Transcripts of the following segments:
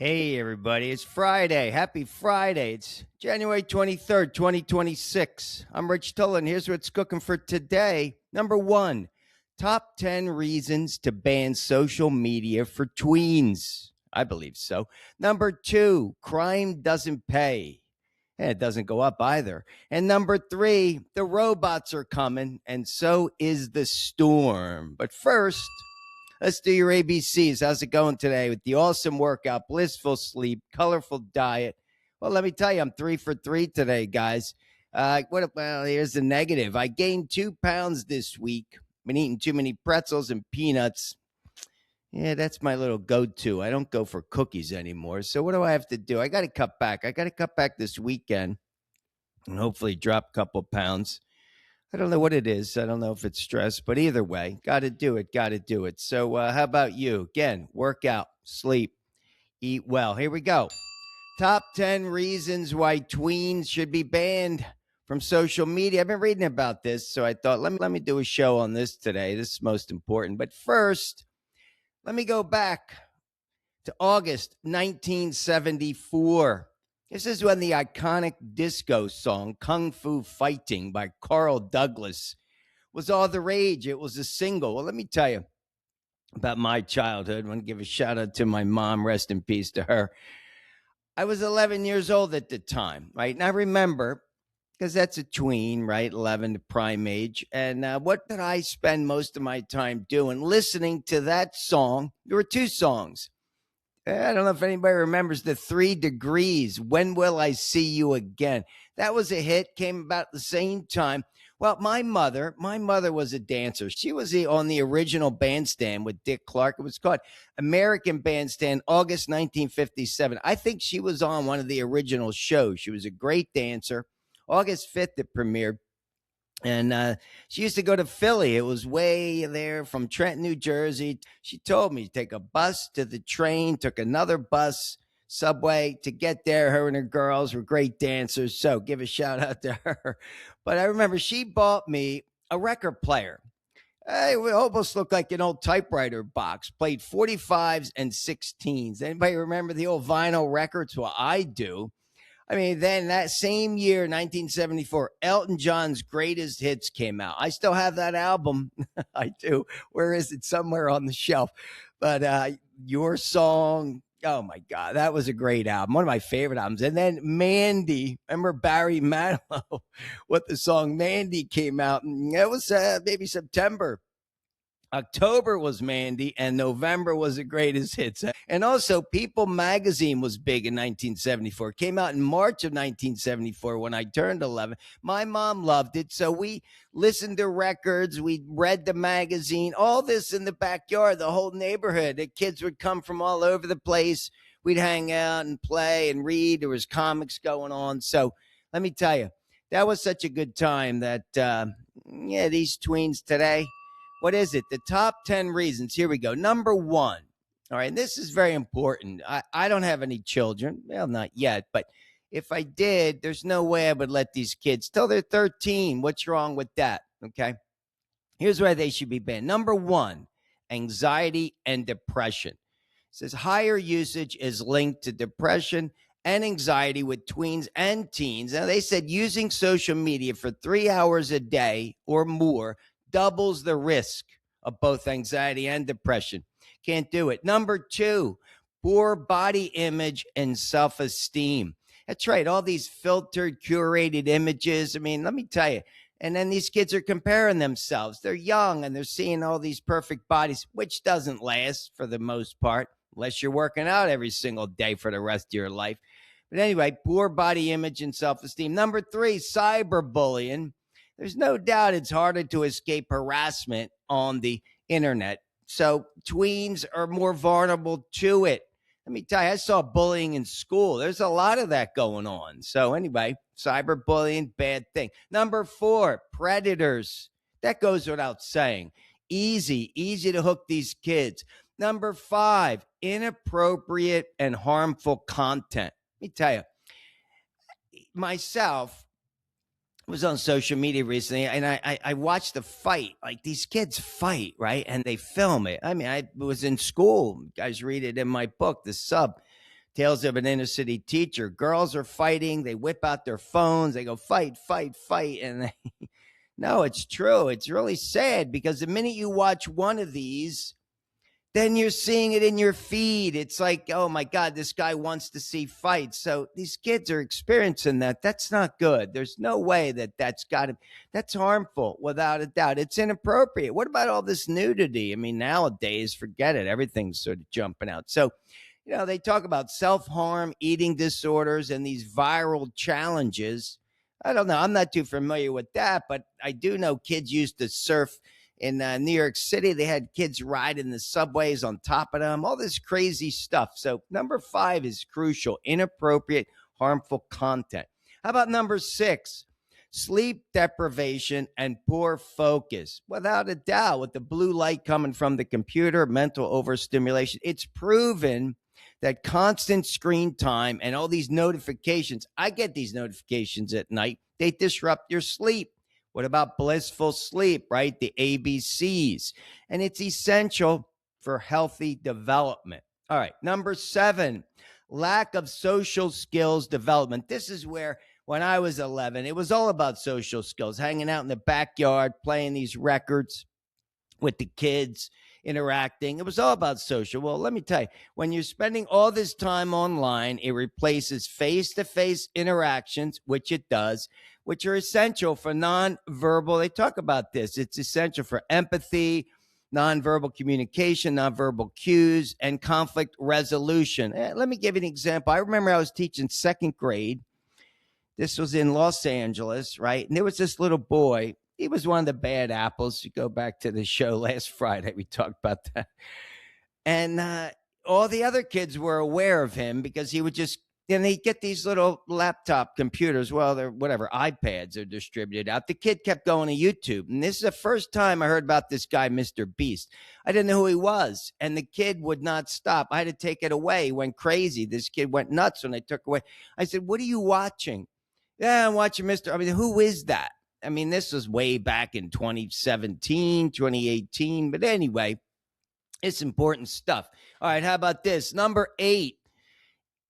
Hey, everybody, it's Friday. Happy Friday. It's January 23rd, 2026. I'm Rich Tola, and here's what's cooking for today. Number one, top 10 reasons to ban social media for tweens. I believe so. Number two, crime doesn't pay. And it doesn't go up either. And number three, the robots are coming, and so is the storm. But first, let's do your ABCs. How's it going today with the awesome workout, blissful sleep, colorful diet? Well, let me tell you, I'm 3 for 3 today, guys. Well, here's the negative. I gained 2 pounds this week. Been eating too many pretzels and peanuts. Yeah, that's my little go-to. I don't go for cookies anymore. So what do I have to do? I got to cut back. I got to cut back this weekend and hopefully drop a couple pounds. I don't know what it is. I don't know if it's stress, but either way, got to do it. Got to do it. So how about you? Again, work out, sleep, eat well. Here we go. Top 10 reasons why tweens should be banned from social media. I've been reading about this, so I thought, let me do a show on this today. This is most important. But first, let me go back to August 1974. This is when the iconic disco song Kung Fu Fighting by Carl Douglas was all the rage. It was a single. Well, let me tell you about my childhood. I want to give a shout out to my mom. Rest in peace to her. I was 11 years old at the time, right? And I remember, because that's a tween, right? 11, the prime age. And what did I spend most of my time doing? Listening to that song. There were two songs. I don't know if anybody remembers the 3 Degrees. When Will I See You Again? That was a hit, came about the same time. Well, my mother was a dancer. She was on the original Bandstand with Dick Clark. It was called American Bandstand, August 1957. I think she was on one of the original shows. She was a great dancer. August 5th, it premiered. And she used to go to Philly. It was way there from Trenton, New Jersey. She told me to take a bus to the train, took another bus, subway to get there. Her and her girls were great dancers. So give a shout out to her. But I remember she bought me a record player. It almost looked like an old typewriter box. Played 45s and 16s. Anybody remember the old vinyl records? Well, I do. I mean, then that same year, 1974, Elton John's Greatest Hits came out. I still have that album. I do. Where is it? Somewhere on the shelf. But Your Song, oh my God, that was a great album. One of my favorite albums. And then Mandy, remember Barry Manilow with the song Mandy came out. And it was maybe September. October was Mandy, and November was the Greatest Hits. And also, People magazine was big in 1974. It came out in March of 1974 when I turned 11. My mom loved it, so we listened to records. We read the magazine, all this in the backyard, the whole neighborhood. The kids would come from all over the place. We'd hang out and play and read. There was comics going on. So let me tell you, that was such a good time that, these tweens today, what is it? The top 10 reasons. Here we go. Number one. All right. And this is very important. I don't have any children. Well, not yet. But if I did, there's no way I would let these kids till they're 13. What's wrong with that? Okay. Here's why they should be banned. Number one, anxiety and depression. It says higher usage is linked to depression and anxiety with tweens and teens. Now, they said using social media for 3 hours a day or more doubles the risk of both anxiety and depression. Can't do it. Number two, poor body image and self-esteem. That's right. All these filtered, curated images. I mean, let me tell you. And then these kids are comparing themselves. They're young and they're seeing all these perfect bodies, which doesn't last for the most part, unless you're working out every single day for the rest of your life. But anyway, poor body image and self-esteem. Number three, cyberbullying. There's no doubt it's harder to escape harassment on the internet. So tweens are more vulnerable to it. Let me tell you, I saw bullying in school. There's a lot of that going on. So anyway, cyberbullying, bad thing. Number four, predators. That goes without saying. Easy to hook these kids. Number five, inappropriate and harmful content. Let me tell you, myself, was on social media recently, and I watched the fight. Like, these kids fight, right? And they film it. I mean, I was in school. You guys read it in my book, The Sub. Tales of an Inner City Teacher. Girls are fighting. They whip out their phones. They go, fight, fight, fight. And they, no, it's true. It's really sad because the minute you watch one of these, then you're seeing it in your feed. It's like, oh my God, this guy wants to see fights. So these kids are experiencing that. That's not good. There's no way that's harmful without a doubt. It's inappropriate. What about all this nudity? I mean, nowadays, forget it. Everything's sort of jumping out. So, they talk about self-harm, eating disorders, and these viral challenges. I don't know. I'm not too familiar with that, but I do know kids used to surf in New York City. They had kids riding the subways on top of them, all this crazy stuff. So number 5 is crucial: inappropriate, harmful content. How about number 6? Sleep deprivation and poor focus. Without a doubt, with the blue light coming from the computer, mental overstimulation, it's proven that constant screen time and all these notifications, I get these notifications at night, they disrupt your sleep. What about blissful sleep, right? The ABCs. And it's essential for healthy development. All right, number 7, lack of social skills development. This is where, when I was 11, it was all about social skills, hanging out in the backyard, playing these records with the kids, interacting. It was all about social. Well, let me tell you, when you're spending all this time online, it replaces face-to-face interactions, which it does, which are essential for nonverbal. They talk about this. It's essential for empathy, nonverbal communication, nonverbal cues, and conflict resolution. Let me give you an example. I remember I was teaching 2nd grade. This was in Los Angeles, right? And there was this little boy. He was one of the bad apples. You go back to the show last Friday, we talked about that. And all the other kids were aware of him because he would just, he'd get these little laptop computers. Well, they're whatever, iPads are distributed out. The kid kept going to YouTube. And this is the first time I heard about this guy, Mr. Beast. I didn't know who he was. And the kid would not stop. I had to take it away. He went crazy. This kid went nuts when I took away. I said, what are you watching? Yeah, I'm watching Mr. I mean, who is that? I mean, this was way back in 2017, 2018. But anyway, it's important stuff. All right, how about this? Number 8,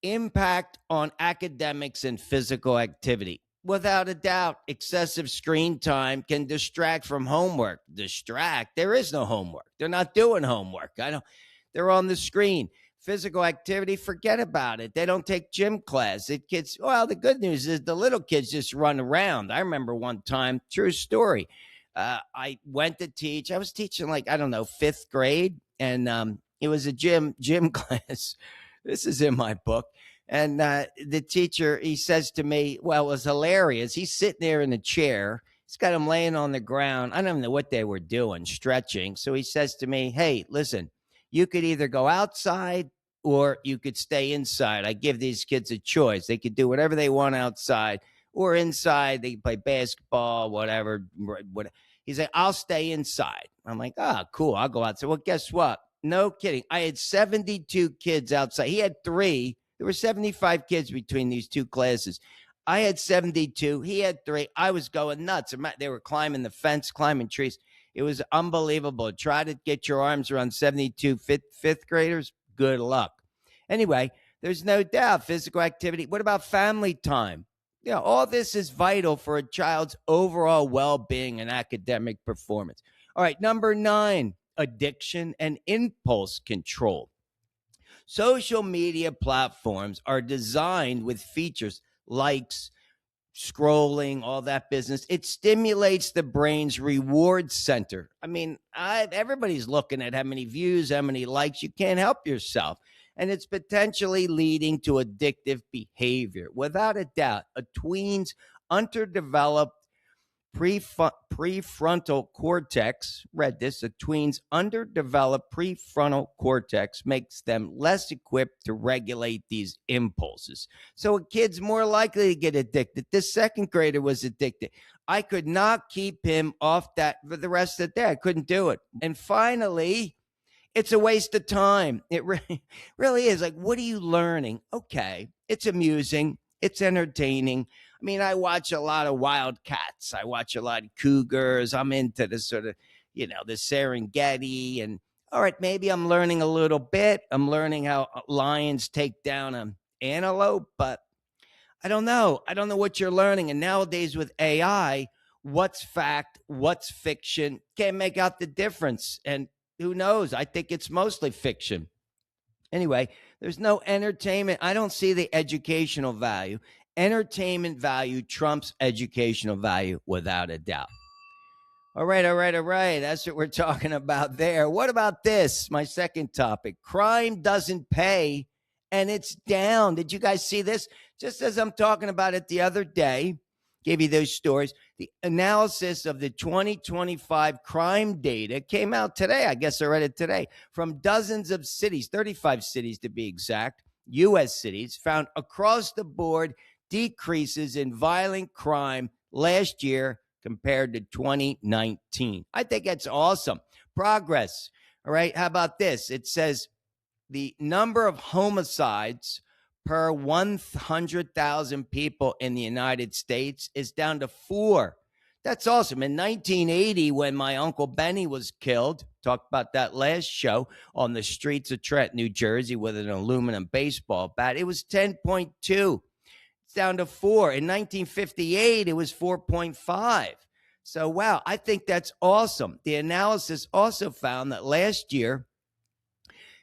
impact on academics and physical activity. Without a doubt, excessive screen time can distract from homework. Distract? There is no homework. They're not doing homework. They're on the screen. Physical activity, forget about it. They don't take gym class. The good news is the little kids just run around. I remember one time, true story. I went to teach. I was teaching 5th grade, and it was a gym class. This is in my book. And the teacher, he says to me, well, it was hilarious. He's sitting there in a chair. He's got him laying on the ground. I don't know what they were doing, stretching. So he says to me, hey, listen, you could either go outside or you could stay inside. I give these kids a choice. They could do whatever they want outside or inside. They can play basketball, whatever. He's like, I'll stay inside. I'm like, cool. I'll go outside. Well, guess what? No kidding. I had 72 kids outside. He had 3. There were 75 kids between these 2 classes. I had 72. He had 3. I was going nuts. They were climbing the fence, climbing trees. It was unbelievable. Try to get your arms around 72 fifth graders. Good luck. Anyway, there's no doubt physical activity. What about family time? All this is vital for a child's overall well-being and academic performance. All right, number 9, addiction and impulse control. Social media platforms are designed with features, likes, scrolling, all that business. It stimulates the brain's reward center. I mean, everybody's looking at how many views, how many likes. You can't help yourself. And it's potentially leading to addictive behavior. Without a doubt, a tween's underdeveloped prefrontal cortex, read this, a tween's underdeveloped prefrontal cortex makes them less equipped to regulate these impulses. So a kid's more likely to get addicted. This 2nd grader was addicted. I could not keep him off that for the rest of the day. I couldn't do it. And finally, it's a waste of time. It really is. Like, what are you learning? Okay, it's amusing. It's entertaining. I mean, I watch a lot of wild cats. I watch a lot of cougars. I'm into the sort of, the Serengeti. And All right, maybe I'm learning a little bit. I'm learning how lions take down an antelope, but I don't know. I don't know what you're learning. And nowadays with AI, what's fact, what's fiction, can't make out the difference. And who knows? I think it's mostly fiction. Anyway, there's no entertainment. I don't see the educational value. Entertainment value trumps educational value without a doubt. All right, all right, all right. That's what we're talking about there. What about this? My second topic. Crime doesn't pay and it's down. Did you guys see this? Just as I'm talking about it the other day, gave you those stories. The analysis of the 2025 crime data came out today. I guess I read it today from dozens of cities, 35 cities to be exact, U.S. cities, found across the board decreases in violent crime last year compared to 2019. I think that's awesome. Progress. All right. How about this? It says the number of homicides per 100,000 people in the United States is down to 4. That's awesome. In 1980, when my Uncle Benny was killed, talked about that last show, on the streets of Trenton, New Jersey with an aluminum baseball bat, it was 10.2. It's down to 4. In 1958, it was 4.5. So, wow, I think that's awesome. The analysis also found that last year,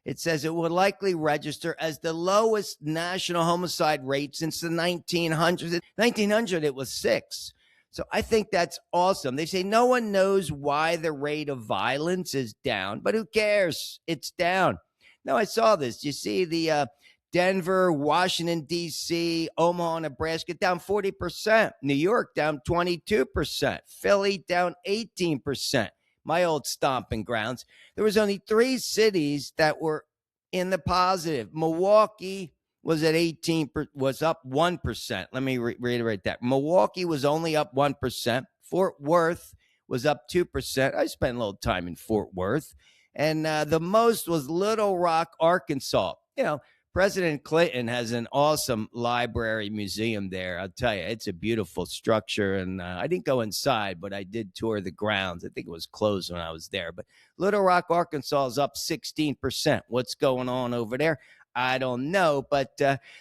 it says it will likely register as the lowest national homicide rate since the 1900s. In 1900, it was 6. So I think that's awesome. They say no one knows why the rate of violence is down, but who cares? It's down. Now, I saw this. You see the Denver, Washington, D.C., Omaha, Nebraska down 40%. New York down 22%. Philly down 18%. My old stomping grounds. There was only 3 cities that were in the positive. Milwaukee was at 18, was up 1%. Let me reiterate that. Milwaukee was only up 1%. Fort Worth was up 2%. I spent a little time in Fort Worth. And the most was Little Rock, Arkansas. You know, President Clinton has an awesome library museum there. I'll tell you, it's a beautiful structure. And I didn't go inside, but I did tour the grounds. I think it was closed when I was there. But Little Rock, Arkansas is up 16%. What's going on over there? I don't know. But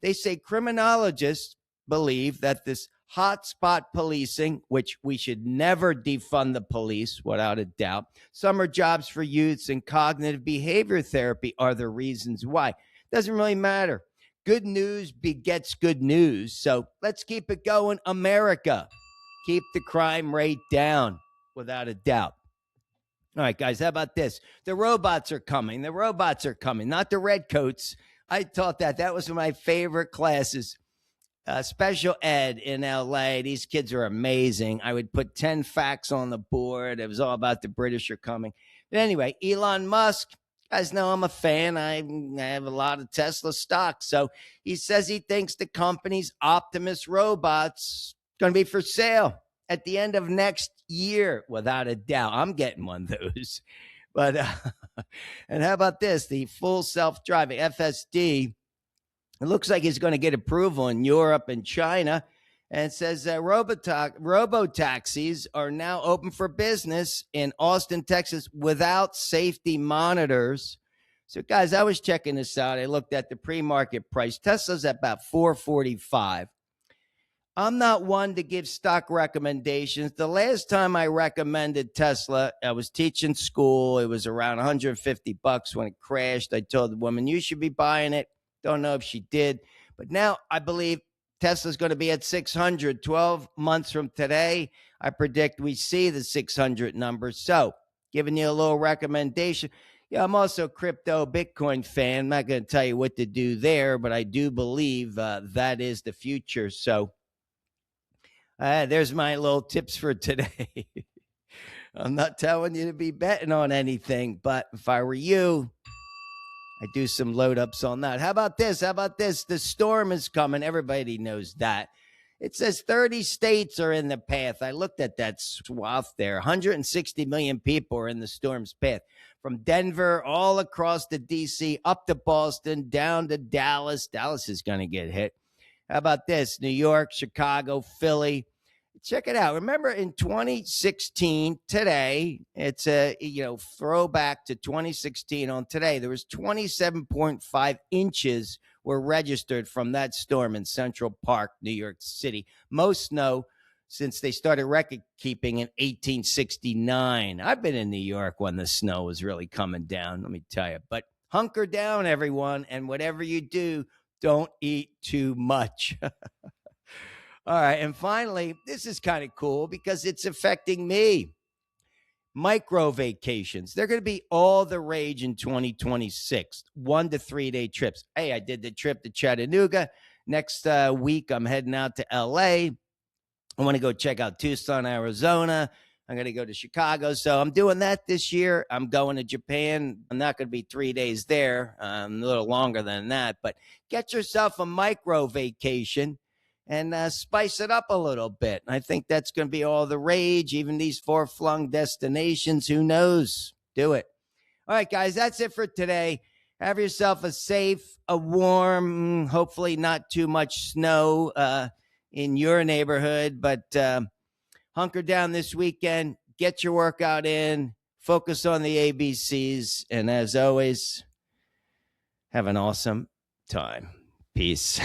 they say criminologists believe that this hotspot policing, which we should never defund the police, without a doubt, summer jobs for youths and cognitive behavior therapy are the reasons why. Doesn't really matter. Good news begets good news. So let's keep it going, America. Keep the crime rate down, without a doubt. All right, guys, how about this? The robots are coming. The robots are coming, not the redcoats. I taught that. That was one of my favorite classes. Special ed in LA. These kids are amazing. I would put 10 facts on the board. It was all about the British are coming. But anyway, Elon Musk. Guys know I'm a fan. I have a lot of Tesla stock. So he says he thinks the company's Optimus robots going to be for sale at the end of next year, without a doubt. I'm getting one of those. But, and how about this? The full self-driving FSD, it looks like he's going to get approval in Europe and China. And it says robotaxis are now open for business in Austin, Texas, without safety monitors. So, guys, I was checking this out. I looked at the pre-market price. Tesla's at about $445. I'm not one to give stock recommendations. The last time I recommended Tesla, I was teaching school. It was around $150 when it crashed. I told the woman, you should be buying it. Don't know if she did. But now I believe Tesla's going to be at 600 12 months from today. I predict we see the 600 number. So giving you a little recommendation. Yeah, I'm also a crypto Bitcoin fan. I'm not going to tell you what to do there, but I do believe that is the future. So there's my little tips for today. I'm not telling you to be betting on anything, but if I were you, I do some load ups on that. How about this? How about this? The storm is coming. Everybody knows that. It says 30 states are in the path. I looked at that swath there. 160 million people are in the storm's path. From Denver all across to D.C., up to Boston, down to Dallas. Dallas is going to get hit. How about this? New York, Chicago, Philly. Check it out. Remember in 2016, today, it's a throwback to 2016 on today. There was 27.5 inches were registered from that storm in Central Park, New York City. Most snow since they started record keeping in 1869. I've been in New York when the snow was really coming down, let me tell you. But hunker down, everyone, and whatever you do, don't eat too much. All right. And finally, this is kind of cool because it's affecting me. Micro vacations. They're going to be all the rage in 2026. 1 to 3 day trips. Hey, I did the trip to Chattanooga. Next week, I'm heading out to LA. I want to go check out Tucson, Arizona. I'm going to go to Chicago. So I'm doing that this year. I'm going to Japan. I'm not going to be 3 days there. A little longer than that. But get yourself a micro vacation and spice it up a little bit. I think that's going to be all the rage, even these far-flung destinations. Who knows? Do it. All right, guys, that's it for today. Have yourself a safe, a warm, hopefully not too much snow in your neighborhood, but hunker down this weekend. Get your workout in. Focus on the ABCs. And as always, have an awesome time. Peace.